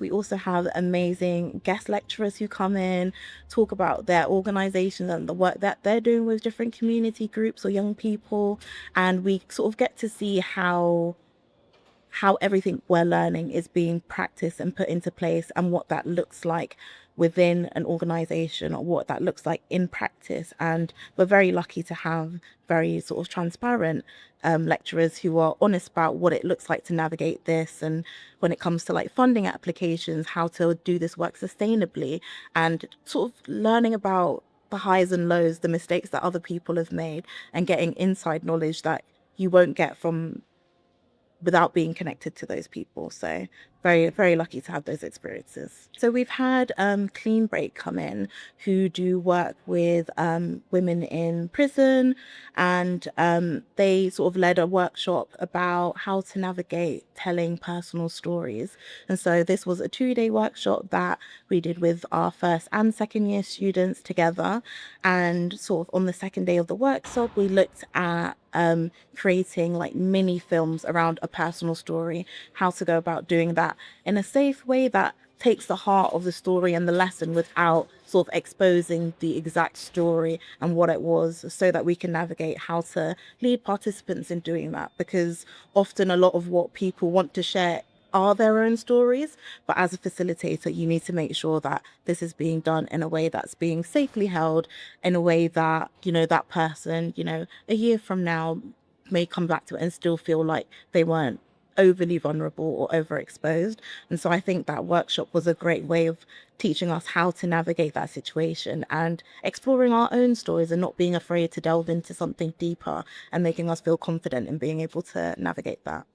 We also have amazing guest lecturers who come in, talk about their organizations and the work that they're doing with different community groups or young people. And we sort of get to see how everything we're learning is being practiced and put into place, and what that looks like within an organization, or what that looks like in practice. And we're very lucky to have very sort of transparent lecturers who are honest about what it looks like to navigate this, and when it comes to like funding applications, how to do this work sustainably, and sort of learning about the highs and lows, the mistakes that other people have made, and getting inside knowledge that you won't get from without being connected to those people. So very, very lucky to have those experiences. So we've had Clean Break come in, who do work with women in prison, and they sort of led a workshop about how to navigate telling personal stories. And so this was a 2-day workshop that we did with our first and second year students together. And sort of on the second day of the workshop, we looked at creating like mini films around a personal story, how to go about doing that in a safe way that takes the heart of the story and the lesson without sort of exposing the exact story and what it was, so that we can navigate how to lead participants in doing that. Because often a lot of what people want to share are their own stories, but as a facilitator, you need to make sure that this is being done in a way that's being safely held, in a way that, you know, that person, you know, a year from now may come back to it and still feel like they weren't overly vulnerable or overexposed. And so I think that workshop was a great way of teaching us how to navigate that situation and exploring our own stories, and not being afraid to delve into something deeper, and making us feel confident in being able to navigate that.